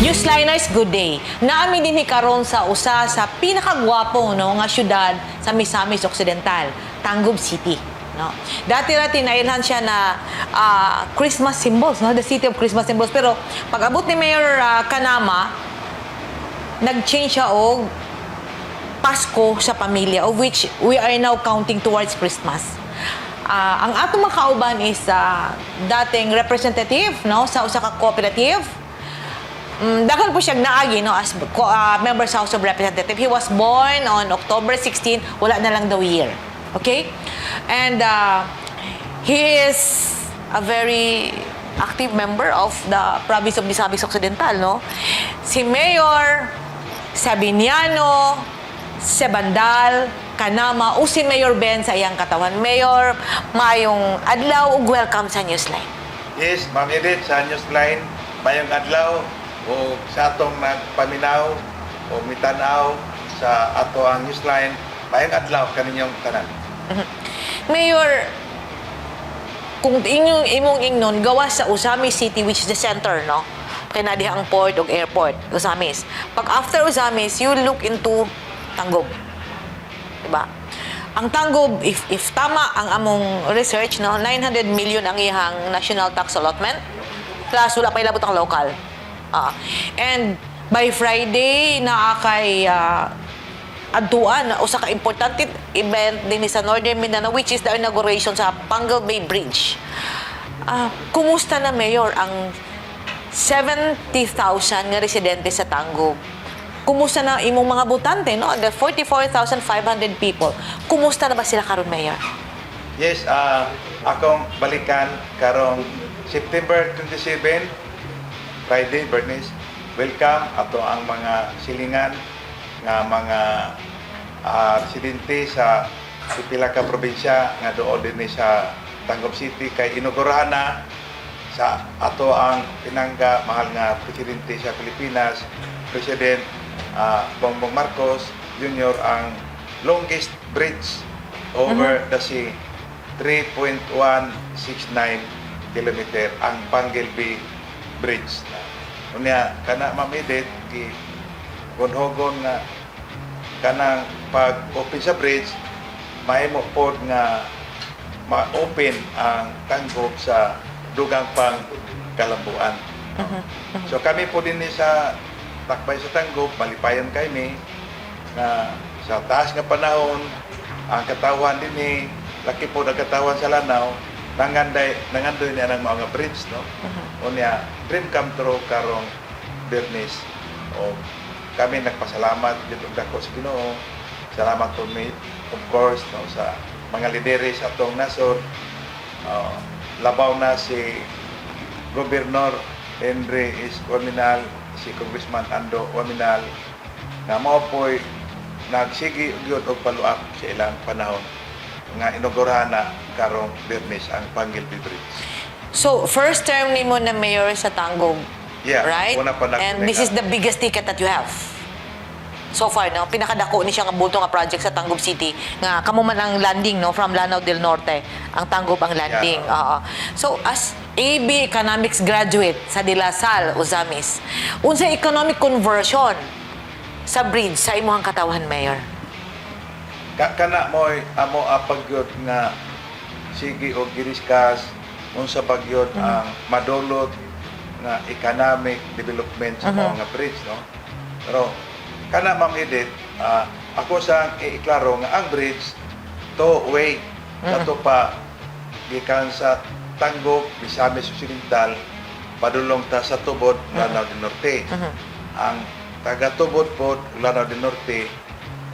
Newsliners, good day. Naami din ni karon sa usa sa pinakagwapo no nga syudad sa Misamis Occidental, Tangub City, no. Dati ra tinailhan siya na Christmas symbols, no, the city of Christmas symbols, pero pag-abot ni Mayor Canama, nag-change siya og Pasko sa pamilya, of which we are now counting towards Christmas. Ang atong makauban is dating representative no sa usa ka cooperative. Daghang po siya naagi no as member sa House of Representatives. He was born on October 16, wala na lang daw year. Okay? And he is a very active member of the province of Misamis Occidental, no? Si Mayor Sabiniano, Sebandal, Canama, o si Mayor Ben sa iyang katawan. Mayor, mayong adlaw ug welcome sa Newsline. Yes, Ma'am Edith, sa Newsline, mayong adlaw o sa atong nagpaminaw o mitanaw sa ato ang Newsline, mayong adlaw kaninyong tanan. Mayor, kung imong ingnon gawas sa Usamis City, which is the center, no? Kaya na diha ang port o airport, Usamis. Pag after Usamis, you look into Tangub. Diba? Ang Tangub, if tama ang among research, no, 900 million ang iyang national tax allotment, plus wala pa ilabot ang local. And by Friday, naakay adtuan, usa ka importante event din sa Northern Mindanao, which is the inauguration sa Pangal Bay Bridge. Kumusta na, Mayor, ang 70,000 nga residente sa Tangub? Kumusta na imong mga butante, no? The 44,500 people. Kumusta na ba sila karon, Mayor? Yes, akong balikan karong September 27, Friday, Bernice. Welcome ato ang mga silingan nga mga residente sa pila ka probinsya nga doon din sa Tangub City kay inugurahan na sa ato ang pinangga mahal nga presidente sa Pilipinas, President Bongbong Marcos Jr. ang longest bridge over the sea, 3.169 kilometer ang Pangal Bay Bridge. Unya kana Ma'am Edith gi gunhogon nga kanang pag-open sa bridge mahimo pod nga ma-open ang Tangub sa dugang pang kalambuan. So kami po din sa takbay sa Tangub, malipayan kami na sa taas nga panahon ang katawan din laki po ang katawan sa lanaw nangandoy niya ng mga bridge, no? Unya dream come true karong Bernice. O kami nagpasalamat dito dako sa Ginoo. Salamat po of course no, sa mga lideres sa atong nasod. Labaw na si Gobernador Henry is Waminal, si Congressman Ando Waminal nga mao po'y nagsigi gyud og follow-up sa ilang panahon nga inugurahan na karong Bernice ang Pangal Bay Bridge. So, first term ni mo na mayor sa Tangub, yeah, right? And this is the biggest ticket that you have so far, no? Pinakadako ni siya nga bulto nga project sa Tangub City nga kamo man ang landing, no, from Lanao del Norte, ang Tangub ang landing. Yeah. So, as AB Economics graduate sa De La Salle, Usamis, unsay economic conversion sa bridge sa imong katawan, Mayor? Kana mo'y amo apagyod nga sige og giriskas unsa bagyod ang madulot nga economic development sa mga bridge, no? Pero kana Ma'am Edith, ako sang iklaro nga ang bridge two-way kato pa gikan sa Tangub, Misamis Occidental padulong ta sa tubod Lanao del Norte. Ang taga tubod po Lanao del Norte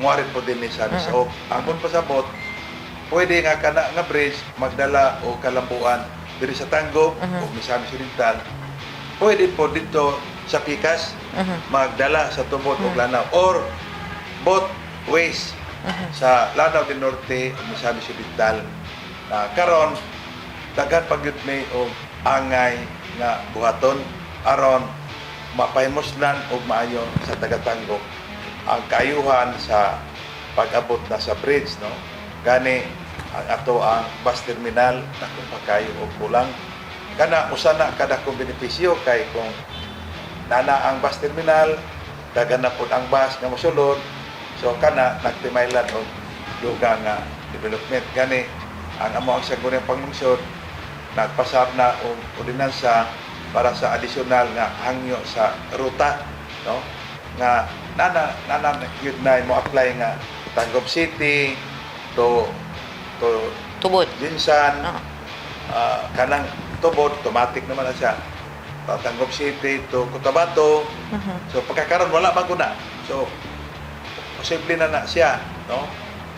muarit po din sa Nisog. Ang pasabot, pwede nga kana nga bridge magdala o kalambuan diri sa Tangub o Misamis Occidental. Pwede po dito sa Pikas magdala sa tubod o Lanao or both ways sa Lanao del Norte o Misamis Occidental. Karon daghan pagyud may og angay nga buhaton aron mapahimoslan og maayo sa taga Tangub ang kaayuhan sa pag-abot na sa bridge, no? Gani ang ato ang bus terminal na kung pagkayo o kulang kana usa na kada kong benepisyo kay kung nana ang bus terminal, daghan na po ang bus nga mosulod. So kana nagtimaylan og dugang nga development gani ang amo ang sagunang panglungsod nagpasar na og ordinansa para sa additional nga hangyo sa ruta, no, nga nana yun na mo apply nga Tangub City to Tubod. Jinsan, kanang Tubod, automatic naman na siya. Tangub City to Cotabato. So pagkakaroon wala man kuna. So posible na siya, no?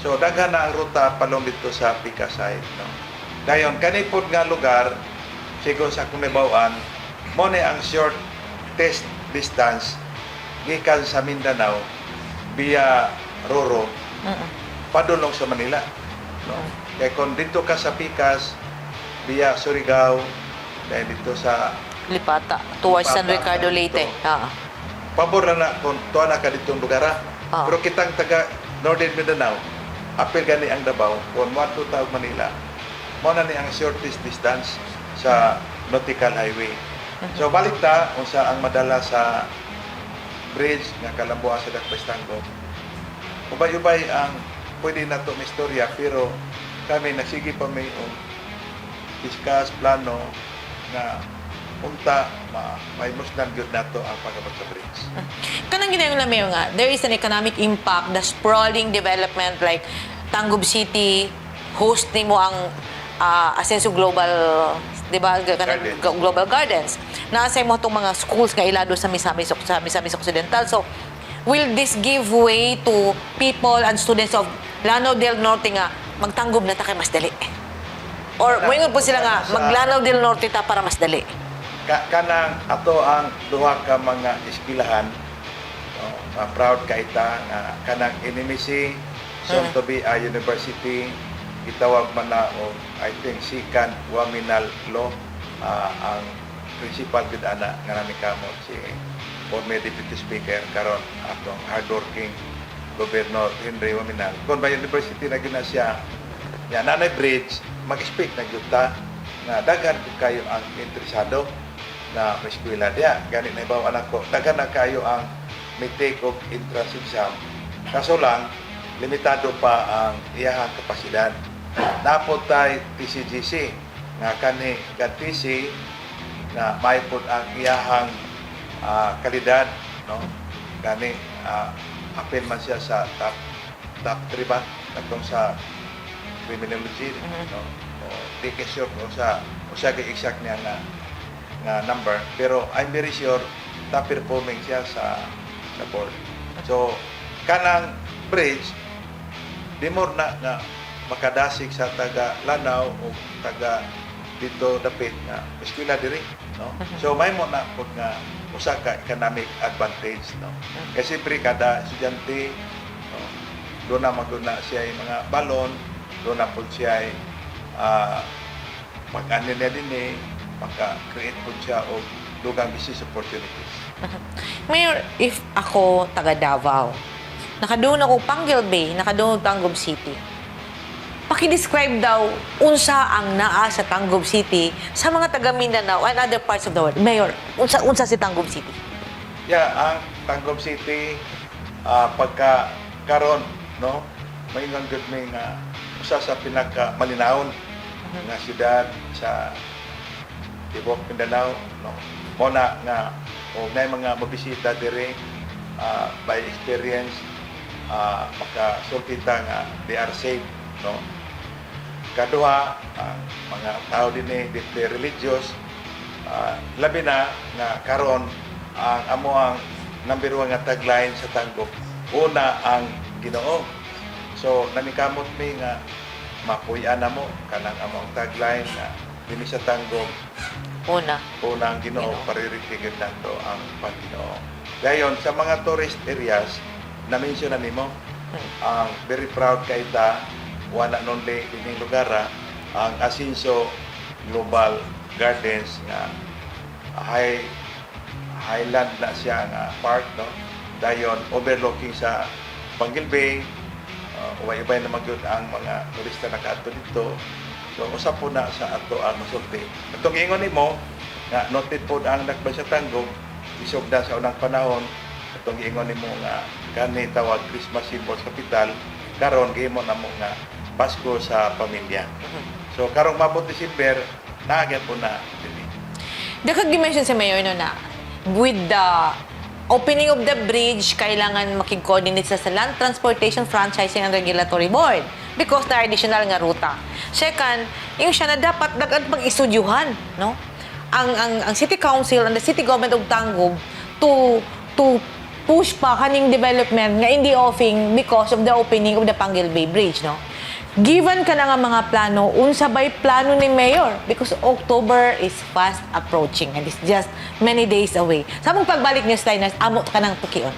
So daghan na ang ruta palong dito sa Pika side, no. Dayon kani pod nga lugar siguro sa akong nabawaan mo ni ang short test distance gikan sa Mindanao via Roro padulong sa Manila, no. Kaya kung dito ka sa Pikas via Surigao dahil dito sa Lipata, towards San Lipata, Ricardo Leyte. dito. Pabor na kung tuwa na ka ditong lugar. Pero kitang taga Northern Mindanao, apil gani ang Davao, kung mato tawag Manila, mo na ni ang shortest distance sa nautical highway. So balik ta unsa ang madala sa bridge nga kalambuan sa Dakbay Tangub. Ubay-ubay ang pwede na to may istorya, pero kami nagsige pa may discuss plano nga unta may muslan gyud nato ang pagabot sa bridge. Kanang ginayon na mayor nga, there is an economic impact, the sprawling development like Tangub City, host ni mo ang Asenso Global, di ba, Global Gardens. Nasa mo itong mga schools nga ilado sa Misamis Occidental. So, will this give way to people and students of Lanao del Norte nga magtanggub na ta kay mas dali? Or moingon po sila nga maglanao del Norte ta para mas dali? Kanang ato ang duha ka mga eskwelahan, proud ka ita nga kanang NMC soon to be a university, gitawag man na og I think second Waminal Law, ang principal gid ana nga nami kamo si former Deputy Speaker karon atong hardworking Governor Henry Waminal. Kung ba university na gina siya, yan nanay bridge, mag-speak na gyud ta nga daghan kayo ang interesado na eskwela diya. Gani na ibaw anak ko, daghan na kayo ang may take of entrance exam. Kaso lang, limitado pa ang iyahang kapasidad. Napod tayo TCGC, nga kani TC na may pod ang iyahang kalidad, no? Gani apel man siya sa top 3 ba katong sa criminology, no? O di ka sure o sa exact niya nga number, pero I'm very sure top performing siya sa board. So kanang bridge di more na nga makadasig sa taga Lanao o taga dito dapit nga eskwela diri, no. So may mo na pud nga usa ka economic advantage, no. Kasi pre kada estudyante, no, do na maguna siya yung mga balon, do na pud siya mag-anin na din maka-create pud siya og dugang business opportunities. Mayor, if ako taga Davao, nakadoon ako Panguil Bay, nakadoon Tangub City, paki-describe daw unsa ang naa sa Tangub City sa mga taga Mindanao and other parts of the world. Mayor, unsa si Tangub City? Yeah, ang Tangub City pagka karon, no, may good may nga usa sa pinaka malinawon nga syudad sa Tibok Mindanao, no. Mona nga o may mga mabisita dire by experience makasultita nga they are safe, no. Kaduha, mga tao din deeply religious, labi na nga karon ang amo ang number 1 nga tagline sa Tangub, una ang Ginoo. So nanikamot mi nga mapuy-an na mo kanang among tagline nga dinhi sa Tangub, una ang Ginoo, priority gid nato ang Panginoon. Dayon sa mga tourist areas na-mention na nimo, ang very proud kay ta wala only ining lugar ang Asenso Global Gardens nga highland na siya nga park, no. Dayon overlooking sa Panguil Bay, ubay-ubay na magyud ang mga turista na kadto dito. So usa po na sa ato ang masulti. Atong ingon nimo nga noted po ang Dakbay sa Tangub, isugda sa unang panahon itong giingon nimo nga kani tawag Christmas symbol sa kapital karon gihimo na mo nga Pasko sa pamilya. So karong mabot December naagyan po na dili. Dakag gi-mention sa mayor no na with the opening of the bridge, kailangan makig-coordinate sa Land Transportation Franchising and Regulatory Board because na additional nga ruta. Second, yung siya na dapat dagat pag-istudyuhan, no? Ang City Council and the City Government of Tangub to push pa kaning development nga hindi offing because of the opening of the Panguil Bay Bridge, no? Given ka na nga mga plano, unsa ba'y plano ni Mayor? Because October is fast approaching and it's just many days away. Sa mong pagbalik niyo, Steiners, amot ka ng tukion.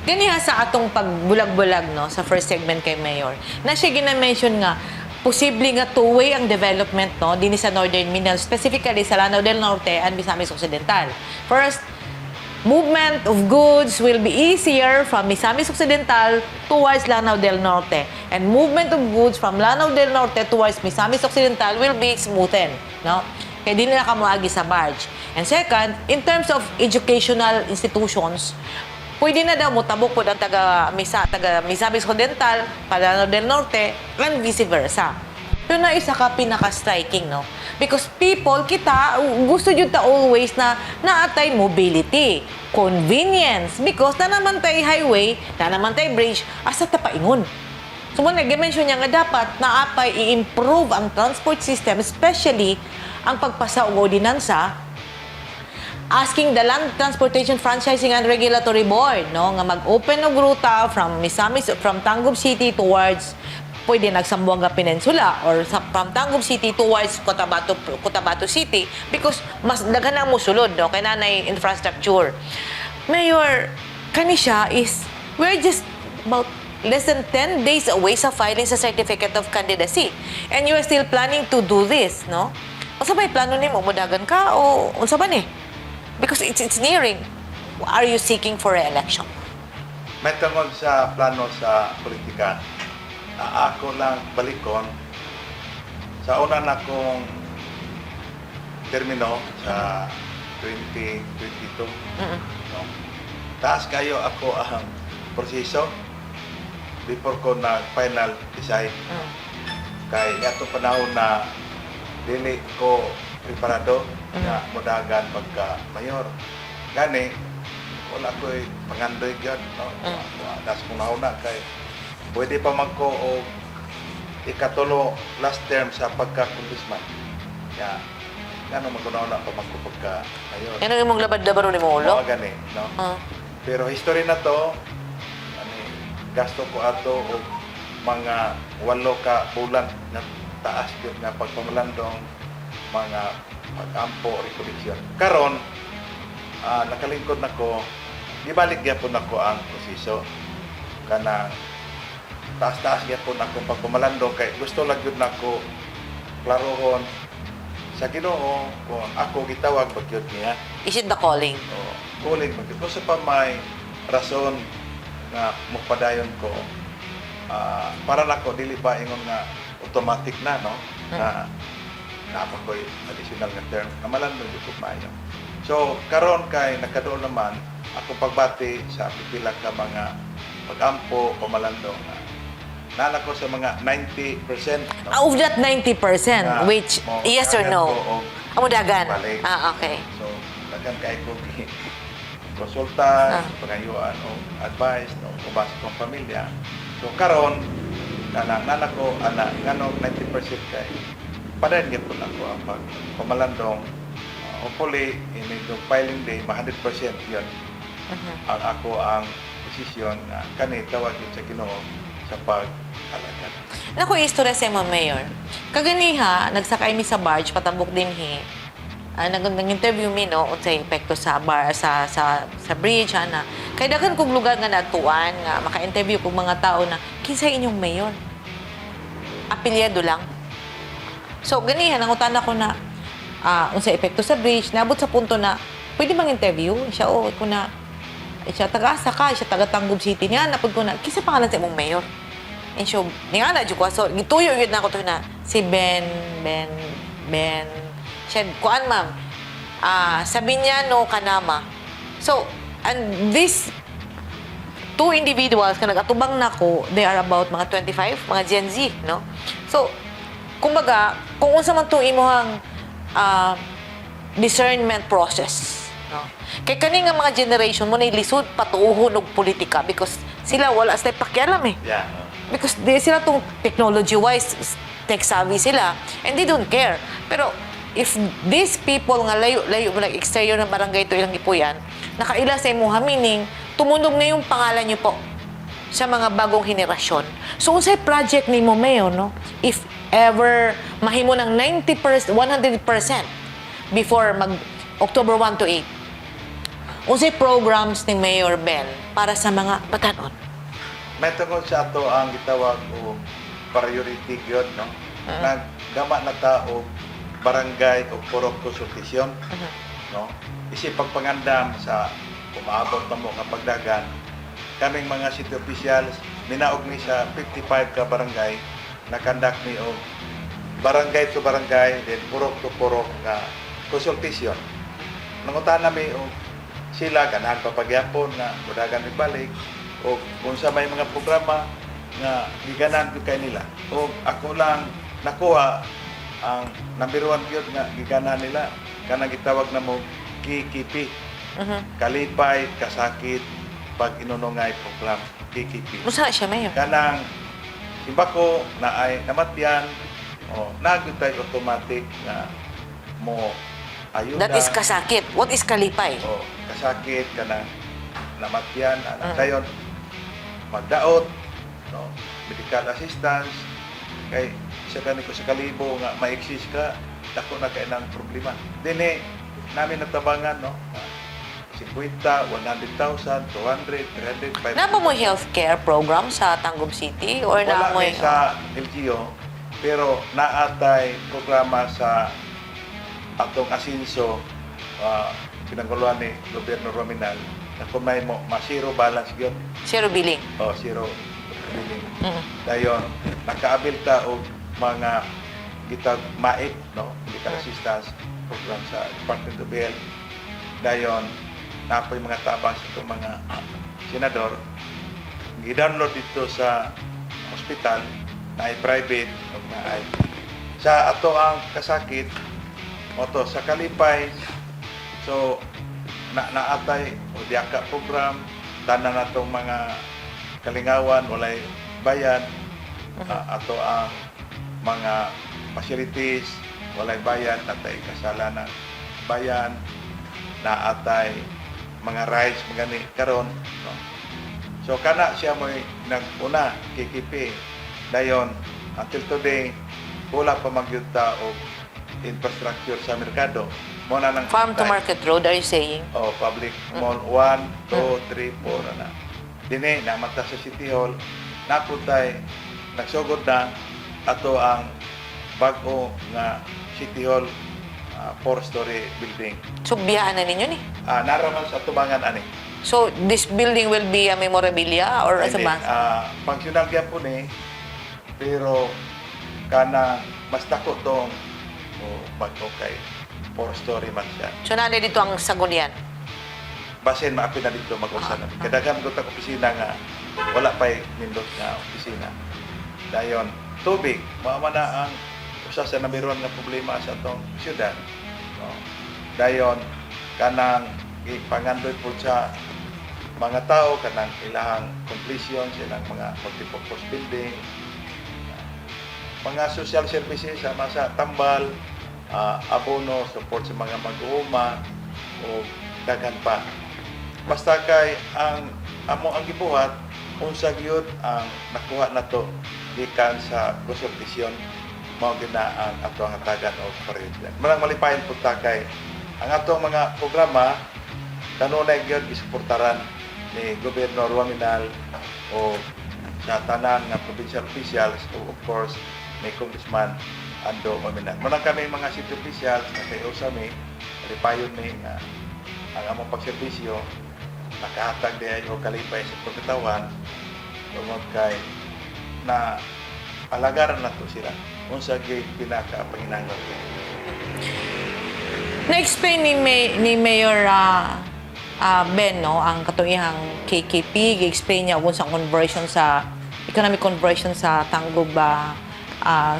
Ganiha sa atong pagbulag-bulag no, sa first segment kay Mayor, na siya gina-mention nga, posible nga two-way ang development no din sa Northern Mindanao, specifically sa Lanao del Norte and Misamis Occidental. First, movement of goods will be easier from Misamis Occidental towards Lanao del Norte, and movement of goods from Lanao del Norte towards Misamis Occidental will be smoothened, no? Kaya di nila kamuagi sa barge. And second, in terms of educational institutions, pwede na daw mutabok po ang taga Misamis Occidental, Lanao del Norte, and vice versa. Pero na isa ka pinaka-striking, no? Because people, kita, gusto yun ta always na naatay mobility, convenience, because na naman tayo highway, na naman tayo bridge, asa tapaingon. So, nag-mention niya nga dapat na apay i-improve ang transport system, especially ang pagpasa o ordinansa, asking the Land Transportation Franchising and Regulatory Board no nga mag-open og ruta from Tangub City towards pwede nagsambuanga Peninsula or from Tangub City towards Cotabato City because mas daghan ang musulod no kay nanay infrastructure. Mayor, kani siya is we're just about less than 10 days away sa filing sa certificate of candidacy and you are still planning to do this no. Unsa bay plano nimo modagan ka o unsa ba ni? Because it's nearing. Are you seeking for re-election? May tungod sa plano sa politika, ako lang balikon sa una na kong termino sa 2022. No? Taas kayo ako ang proseso before ko na-final decide. Kaya nga panahon na dili ko preparado na modagan pagka-mayor. Gani, wala ko'y pangandoy yan. No? Das kong nauna kay pwede pa man ko o ikatulo last term sa pagka-congressman. Kaya, gano'n magkunauna pa man ko pagka-mayor. Yan ang imong labad-labaro ni Molo? Oo, gani. No? Pero history na to, gasto ko ato o mga 8 ka bulan na taas yun na pagpamalandong mga pag-ampo recollection. Karon, nakalingkod na ko, ibalik gyapon nako ang proseso. Kanang taas-taas gyapon ako pagpamalandong kay gusto lang yun nako klarohon sa Ginoo kung ako gitawag bagyod niya. Is it the calling? Calling bagyod. Kung sa pa may rason nga mupadayon ko, para nako dili ba ingon nga automatic na, no? Na napakoy additional nga term na malandong yung maayo. So, karon kay nagkadoon naman ako pagbati sa pipila ka mga pag-ampo, pamalandong nana ko sa mga 90%. No? Of that 90%, which, yes or no? Amo dagan? Okay. So, dagan kay ko konsulta, pangayuan o advice, no? Kubas kong pamilya. So, karon nana ko, ngano 90% kay padayon gyapon ako ang pamalandong. Hopefully, in the filing day, 100% yun ang ako ang desisyon na kani tawag yun sa Ginoo sa pag-alagad. Naku, istorya sa mga mayor. Kaganiha, nagsakay mi sa barge, patabok din nag-interview mi, no, o sa epekto sa bridge, na. Kaya dagan kong lugar nga natuan, nga maka-interview kong mga tao na, kinsay inyong mayor? Apilyado lang. So, ganihan, nangutan ako na, unsa epekto sa bridge, nabot sa punto na, pwede bang interview? Siya, ko na, siya taga-asa ka, siya taga-Tangub City. Nga, napod ko na, kisa pangalan sa imong mayor. And so, nga na, dyan ko, so, gituyo yun na ako to na, si Ben, siya, kuan ma'am, Sabiniano, Canama. So, and these two individuals ka nag-atubang na ko, they are about mga 25, mga Gen Z, no? So, kumbaga, kung unsa man itong imuhang discernment process, no? Kay kani nga mga generation mo na ilisod patuuhon og politika because sila wala sa pakialam eh. Yeah. Because sila tong technology-wise, tech-savvy sila, and they don't care. Pero, if these people nga layo like exterior ng barangay to ilang ipuyan, nakaila sa imuha, meaning, tumunog na yung pangalan niyo po sa mga bagong henerasyon. So, unsay project ni mo, Mayo, no? If ever mahimo ng 90%, 100% before mag-October 1 to 8, unsay programs ni Mayor Ben para sa mga batanon? May tungkol sa ato ang gitawag o priority gyud, no? Naggama na ta og barangay o purok konsultasyon, no? Isip pagpangandam sa umaabot na mo nga pagdagan, kaming mga city officials minaog ni sa 55 ka barangay na conduct ni og barangay to barangay then purok to purok nga konsultasyon. Nangutan nami og sila ganahan papagyapon nga mudagan ibalik o kung sa may mga programa nga giganan ko kay nila o ako lang nakuha ang number 1 gyud nga giganan nila kanang gitawag na mo kikipi, kalipay, kasakit, pag inunungay program kikipi. Musa siya, Mayor? Kanang iba ko na ay namatyan o nagutay automatic na mo ayuda. That is kasakit. What is kalipay? O kasakit kanang namatyan dayon magdaot, no, medical assistance kay sa kaniko sa kalibo nga ma-exist ka dako na kay nang problema dinhi namin natabangan, no, 50, 100,000, 200, 300, 500. Na mo healthcare program sa Tangub City or na wala mo may sa LGU pero naatay programa sa atong asinso pinangguluhan ni Gobyerno Rominal na kung may mo zero balance yun. Zero billing. Zero billing. Dayon, nakaabil ta og mga gitag MAIC, no? Medical assistance program sa Department of Health. Dayon, napoy mga tabang sa itong mga senador. I-download dito sa hospital na ay private o na ay sa ato ang kasakit o to sa kalipay. So, naatay o diaka program tanan natong mga kalingawan walay bayad ato ang mga facilities walay bayad natay kasalanan bayan naatay mga rights magani karon, no? So kana siya mo naguna kikipi dayon until today wala pa magyuta og infrastructure sa merkado. Muna ng Farm to Market Road, are you saying? Public Mall 1, 2, 3, 4 na. Dini, namata sa City Hall, naputay, nagsugod na, ato ang bago nga City Hall 4-story building. So, biyaan na ninyo ni? Naraman sa tubangan ani. So, this building will be a memorabilia or as a bank? Functional yan po ni, pero kana mas tako tong bago kay 4-story man siya. So, nana dito ang sagunyan? Basin maapi na dito mag-usan namin. Kadagan ko tag opisina nga wala pa'y nindot nga opisina. Dayon, tubig. Maama na ang usa sa nabiruan nga problema sa atong syudad. No? Dayon, kanang ipangandoy po sa mga tao, kanang ilahang completion, silang mga multipurpose building, mga social services, sama sa tambal, abono, support sa mga mag-uuma o daghan pa. Basta kay ang amo ang gibuhat unsa gyud ang nakuha nato gikan sa konsultasyon mao gina ang ato ang hatagan og priority. Manang malipayon pud ta kay ang atong mga programa kanunay gyud gisuportaran ni Gobyerno Rominal o sa tanan nga provincial officials o of course ni Congressman Ando Rominal. Manang kami mga city officials na kayo sa mi malipayon ni ang among pagserbisyo nakahatag diay o kalipay sa pagkatawan tungod kay na alagaran na to sila unsa gyud pinaka-panginahanglan. Na-explain ni Mayor Ben, no, ang katuihang KKP, gi-explain niya kung sa conversion sa economic conversion sa Tangub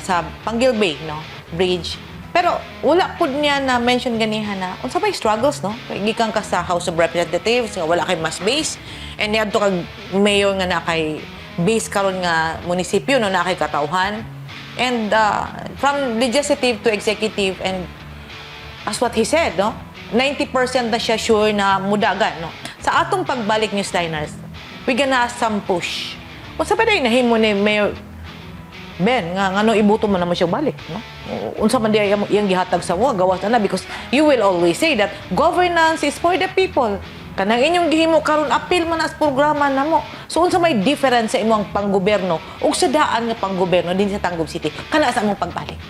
sa Panggil Bay, no, bridge. Pero wala pud niya na mention ganihan na unsa bay struggles, no? Gikan ka sa House of Representatives nga wala kay mas base and niadto kag mayor nga na kay base karon nga munisipyo, no, na kay katawhan. And from legislative to executive, and as what he said, no, 90% na siya sure na mudagan, no. Sa atong pagbalik, newsliners, we gonna some push. Unsa pa day nahimo ni Mayor Ben nga ngano ibuto man naman siya balik, no? Unsa man diay iyang gihatag sa mo gawas na, because you will always say that governance is for the people. Kanang inyong gihimo karon apil man as programa namo. So unsa may difference sa imong panggobyerno ug sa daan nga panggobyerno din sa Tangub City kana sa imong pagbalik?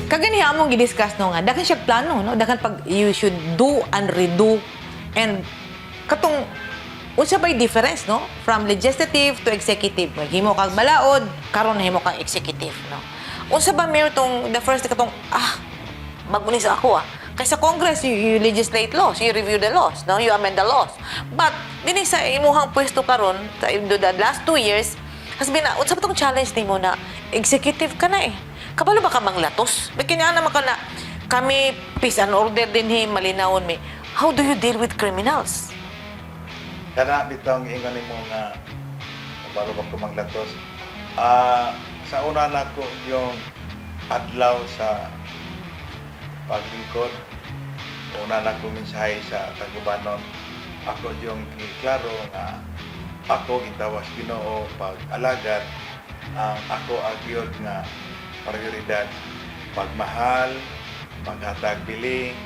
Kaganiha among gidiscuss no nga daghan siya plano, no, daghan pag you should do and redo, and katong unsa bay difference, no, from legislative to executive. Maghimo kag balaod karon nahimo kag executive, no. Unsa ba Mayor tong the first katong magunis ako kay sa Congress you legislate laws, you review the laws, no, you amend the laws, but dinhi sa imuhang pwesto karon sa the last 2 years has been unsa ba tong challenge nimo na executive ka na kabalo ba ka manglatos? Kanya naman ka na, kami, peace and order din malinawon mi. How do you deal with criminals? Kana bitong ingon nimo nga kabalo ba ko manglatos. Sa una na ko yung adlaw sa paglingkod. Una na ko mensahe sa Tagubanon. Ako yung klaro nga ako gitawas Ginoo pag-alagad ang ako agyod nga prioridad, pagmahal, paghatag biling,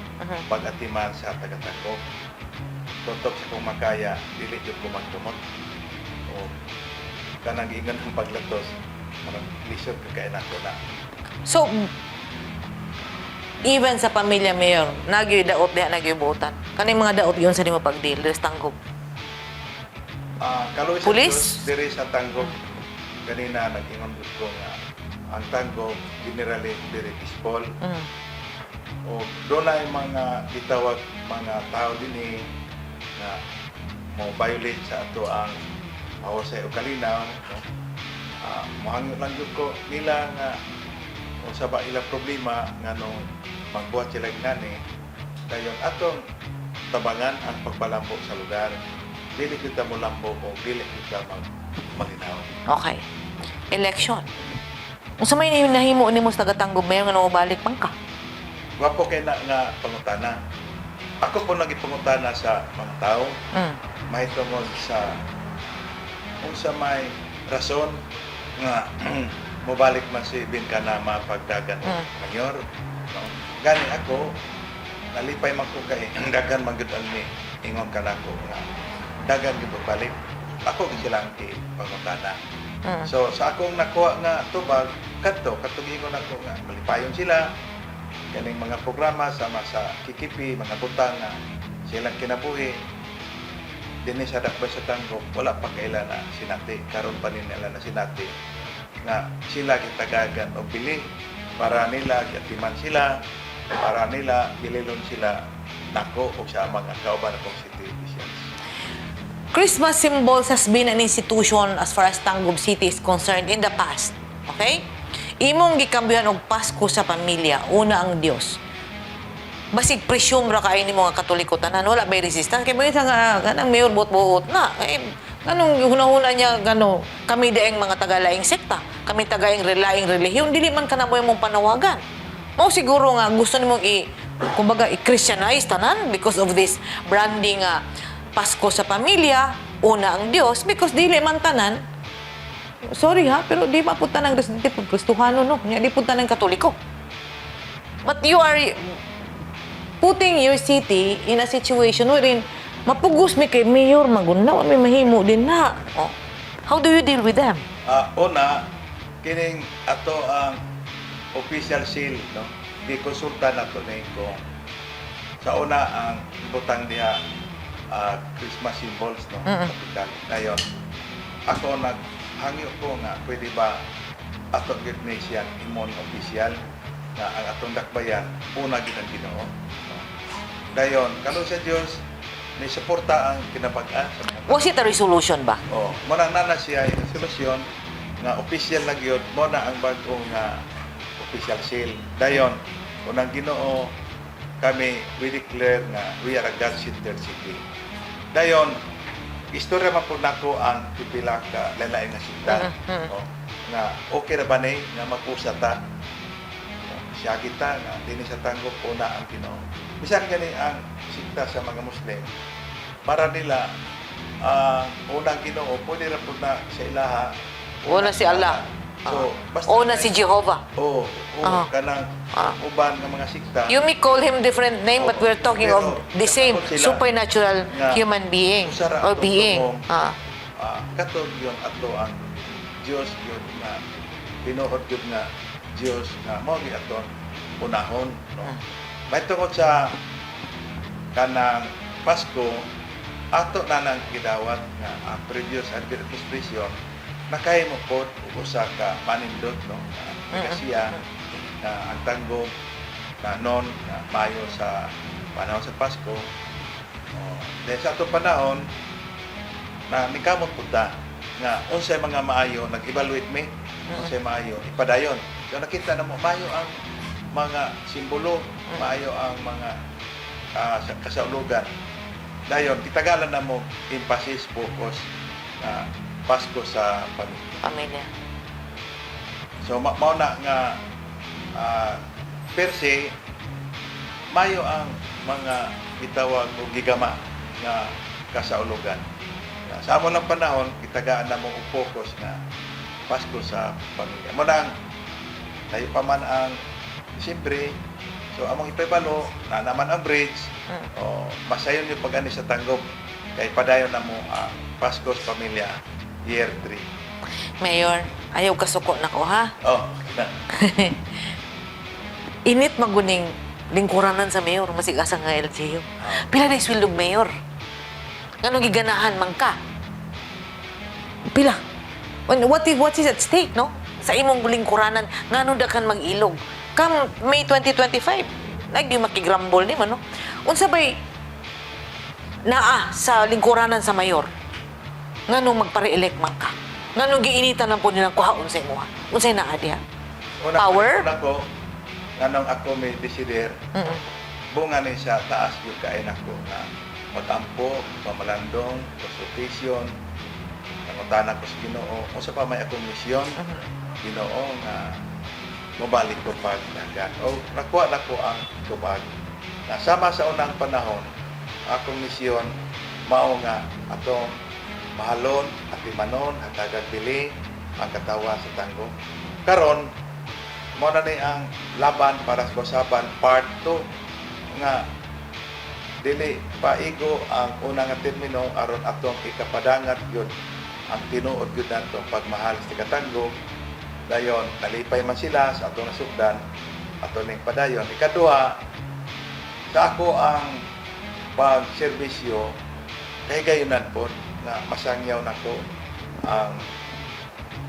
pag-atiman sa taga-Tangub. Tutok sa kong makaya, dili jud ko magdumot. O kanang ingon ang paglatos, marang lisod kagaya na ko na. So, even sa pamilya Mayor, nagyoy daot diha nagyoy buotan. Kaning mga daot yun sa nimo pag-deal sa Tangub. Kaloy sa Police? diri sa Tangub, kanina nag-ingon ko nga ang Tangub generally very peaceful. O doon ay mga gitawag mga tao din na mo violate sa ato ang mahusay o kalinaw, no? Mahangyo lang yun ko nila nga kung sa ba ilang problema nga nung magbuhat sila ginani dayon atong tabangan ang pagpalambo sa lugar. Dili kita mo lambo o dili kita malinaw. Okay. Election. Unsa may nahimo nimo sa taga-Tangub Mayor nga balik pang ka? Wapo kay na nga pangutana. Ako po nagipangutana sa mga tao. May tungod sa unsa may rason nga mobalik man si Canama pagdagan mayor. No? Gani ako nalipay man ko kay dagan man gud ani ingon kanako nga dagan gid balik. Ako gid silang pangutana. So sa akong nakuha nga tubag kadto ingon ako nga malipayon sila kaning mga programa sama sa kikipi, mga butang nga silang kinabuhi dinhi sa dakbay sa Tangub wala pa kailan na sinati karon pa nila na sinati nga sila gitagagan og bili para nila gatiman sila para nila bililon sila nako og sa mga kauban akong city officials. Christmas symbols has been an institution as far as Tangub City is concerned in the past. Okay? Imong gikambihan og Pasko sa pamilya, una ang Dios. Basig presume ra kay ni mga Katoliko tanan, wala may resistance kay mga nga kanang mayor buot-buot na. Ganong hunahuna niya gano kami daeng mga taga-laing sekta, kami taga-ing laing relihiyon, dili man kana mo imong panawagan. Mao siguro nga gusto nimong kumbaga i-Christianize tanan because of this branding Pasko sa pamilya, una ang Dios, because dili man tanan. Sorry pero di pa punta ng residente pag Kristohano, no? Di punta ng Katoliko. But you are putting your city in a situation wherein mapugos mi kay mayor magunaw, may mahimo din na. Oh. How do you deal with them? Una, kining ato ang official seal, no? Gikonsulta nato ni kung sa una ang butang diha Christmas symbols, no? Kapital. Ngayon, ako naghangyo ko nga pwede ba ato gid ni siya imon official na ang atong dakbayan una gid ang Ginoo. No? Dayon, kanu sa Dios ni suporta ang kinapag-an sa mga Was it a resolution ba? muna na siya yung solusyon nga official na gyud mo na ang bagong nga official seal. Dayon, unang Ginoo kami we declare nga we are a God-centered city. Dayon, istorya man po nako ang pipila ka lain-lain nga sikta. Nga okay ra ba ni nga mag-usa ta? Siya kita nga dinhi sa Tangub una ang Ginoo. Bisan gani ang sikta sa mga Muslim para nila unang Ginoo pwede ra pud na sa ilaha. Una si Allah. So, basta Una si Jehovah. kanang uban ng mga sikta. You may call him different name, but we're talking Pero, of the same sila supernatural nga, human being usara or atong being. tumong, katog yun ato ang Diyos yun nga tinuod yun nga Diyos nga mo gi aton unahon, no? May tungod sa kanang Pasko ato na nang gidawat nga previous administration nakahimo pod og usa ka manindot, no? Kasiya na ang Tangub na non na mayo sa panahon sa Pasko. Dahil sa atong panahon na nikamot po ta nga unsay mga maayo nag-evaluate me unsay maayo ipadayon. So nakita na mo maayo ang mga simbolo, maayo ang mga kasaulugan. Dayon kitagalan na mo emphasis focus na Pasko sa Pamilya. So mao na nga per se mayo ang mga gitawag o gigama nga kasaulugan. Sa amon lang panahon gitagaan na mo og focus nga Pasko sa pamilya. Mo nang tayo pa man ang siyempre so among ipabalo na naman ang bridge masayon yung pag-ani sa Tangub kay padayon na mo ang Pasko sa pamilya year 3. Mayor, ayaw kasuko na ko, ha? Init maguning lingkuranan sa mayor, masigasa nga LGU. Pila na iswildog mayor? Ngano giganahan man ka? Pila? What is at stake, no? Sa imong lingkuranan, ngano da kan mag-ilog? Come May 2025, lagi makigrambol ni man, no? Unsa bay naa sa lingkuranan sa mayor? Ngano magpare-elect man ka? Ngano giinitan lang po nilang kuhaon sa imo? Unsay naa diha? Power? Una ko, nganong ako may desider, bunga ni sa taas yung kain ako na magampo, pamalandong, consultation, nangutanan ko sa Ginoo, kung sa pa may akong misyon, Ginoo nga mabalik ko pag nagan. O nakuha na ko ang tubag. Nasama sa unang panahon, akong misyon, mao nga atong mahalon at imanon at agagbili ang katawa sa Tangub. Karon mo na ni ang laban para sa usapan part 2 nga dili paigo ang unang nga termino aron atong ikapadangat yun ang tinuod yun natong pagmahal sa Tangub. Dayon nalipay man sila sa atong nasugdan aton ning padayon. Ikaduha sa ako ang pagserbisyo kay gayunan po na masangyaw nako ang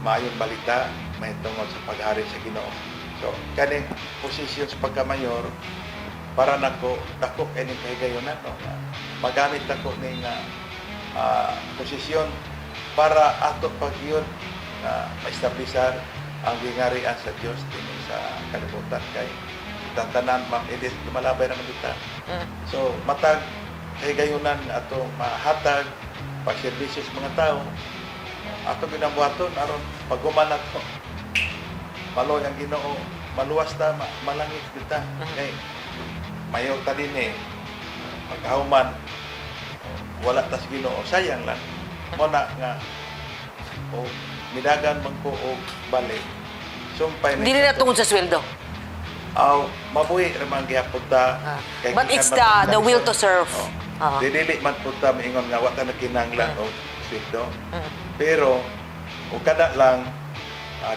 maayong balita may tungod sa paghari sa Ginoo. So kaning posisyon sa pagkamayor para nako dako kay gayunan, no? Magamit nako ning posisyon para ato pagyon na maestablisar ang gingarian sa Dios dinhi sa kalibutan kay tantanan Ma'am Edith lumalabay naman kita. So matag kay gayunan ato mahatag pagserbisyo sa mga tao. Ato ginabuhaton aron paghuman nato maloy ang Ginoo, maluwas ta, malangit kita. Kay mayo ta dinhi pagkahuman wala tas Ginoo, sayang lang. Mo na nga midagan man ko og balik. Sumpay Dili na tungod sa sweldo. Mabuhi naman gyapon ta. But it's the will to serve. Dili man po ta maingon nga wa ta nakinahanglan og sweldo. Pero O kada lang,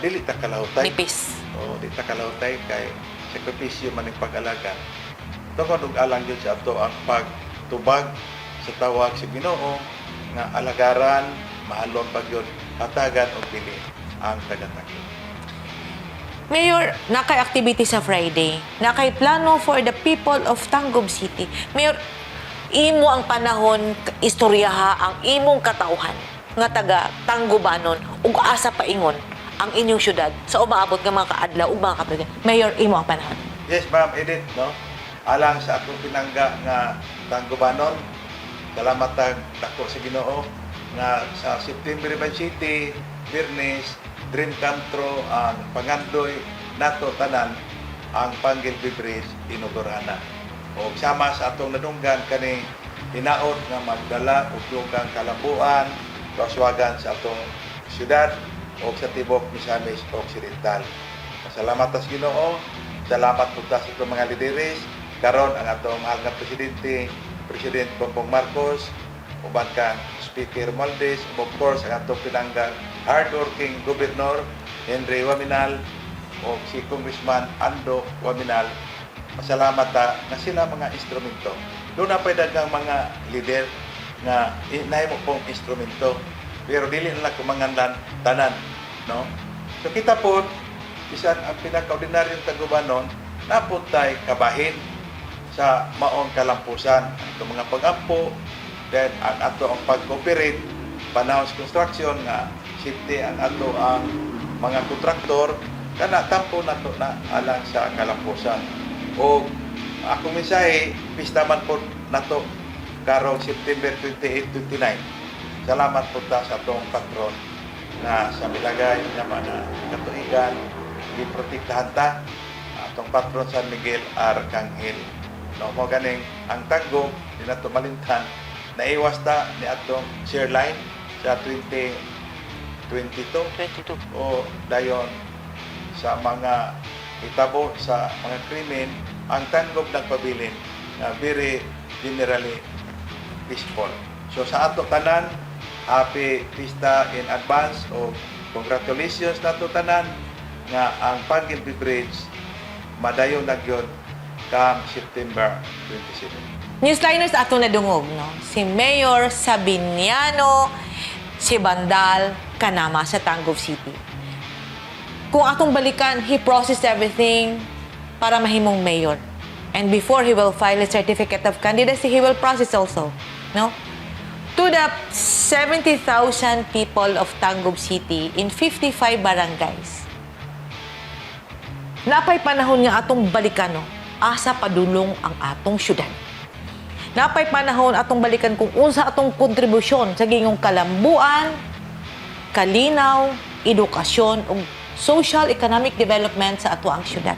dili ta kalahutay. Nipis. O di ta kalahutay kay sakripisyo man ang pag-alaga. Tungod og alang gyud sa ato ang pagtubag sa tawag sa Ginoo nga alagaran, mahalon pag yun, hatagan o pili ang taga-Tangub. Mayor, nakay activity sa Friday. Nakay plano for the people of Tangub City. Mayor, imo ang panahon istoryaha ang imong katauhan nga taga Tangubanon ug asa paingon ang inyong syudad sa umaabot nga mga kaadlaw ug mga kapatid. Mayor, imo ang panahon. Yes, Ma'am Edith, no? Alang sa akong pinangga nga Tangubanon, salamat dako sa Ginoo nga sa September 11 City, Birnes, Dream Cantro, ang pangandoy nato tanan ang Panggil Beverage inugurana. O sama sa atong nadunggan kani hinaot nga magdala og dugang kalambuan, kaswagan sa atong syudad o sa tibok Misamis Occidental. Salamat sa Ginoo, salamat pud sa atong mga lideres, karon ang atong mahal nga presidente, President Bongbong Marcos, uban kang Speaker Maldes, of course ang atong pinanggang hardworking Gobernador Henry Waminal o si Congressman Ando Waminal. Masalamat na sila mga instrumento. Doon na pwede dagang mga leader na inahimo pong instrumento. Pero dili nila kumanganlan tanan. No? So kita po, bisan ang pinaka-ordinaryong Tangubanon, napuntay kabahin sa maong kalampusan. Ang mga pag-ampo, then ang ato ang pag-cooperate, panahon sa construction nga safety ang ato ang mga kontraktor, kana tampo nato na alang sa kalampusan. O akong mensahe, pista man po nato karong September 28-29. Salamat po ta sa atong patron na sa milagay naman na katuigan, iprotektahan ta atong patron San Miguel Arcangel. No, mo ganing ang Tangub di nato malimtan, naiwas ta ni atong share line sa 2022 o dayon sa mga itabo sa mga krimen, ang Tangub nagpabilin na very generally peaceful. So sa ato tanan, happy pista in advance o congratulations na to tanan nga ang Panggil Beverage madayon na gyud kam September 27. Newsliners ato na dungog, no? Si Mayor Sabiniano, si Bandal, Canama sa Tangub City. Kung atong balikan, he processed everything para mahimong mayor. And before he will file a certificate of candidacy, he will process also, no? To the 70,000 people of Tangub City in 55 barangays. Napay panahon nga atong balikan, no? Asa padulong ang atong syudad. Napay panahon atong balikan kung unsa atong kontribusyon sa gingong kalambuan, kalinaw, edukasyon ug social economic development sa ato ang syudad.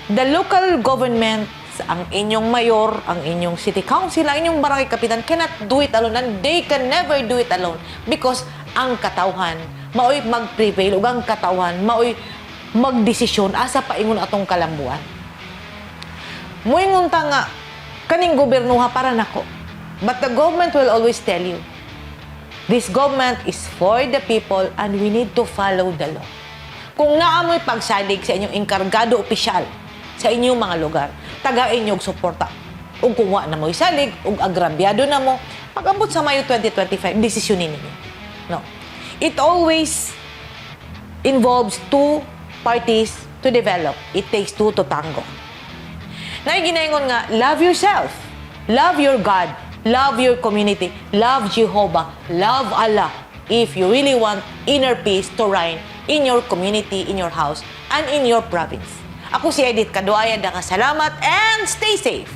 The local government, ang inyong mayor, ang inyong city council, ang inyong barangay kapitan cannot do it alone and they can never do it alone because ang katawhan maoy mag-prevail ug ang katawhan maoy magdesisyon asa paingon atong kalambuan. Moingon ta nga kaning gobernoha para nako. But the government will always tell you, this government is for the people and we need to follow the law. Kung naamoy pagsalig sa inyong enkargado opisyal sa inyong mga lugar, tagain niyo og suporta. Ug kung wa na mo isalig, ug agrabyado na mo, pag-abot sa Mayo 2025, desisyonin ninyo. No. It always involves two parties to develop. It takes two to tango. Naiginaingon nga, love yourself, love your God, love your community, love Jehovah, love Allah, if you really want inner peace to reign in your community, in your house, and in your province. Ako si Edith Caduaya, salamat and stay safe!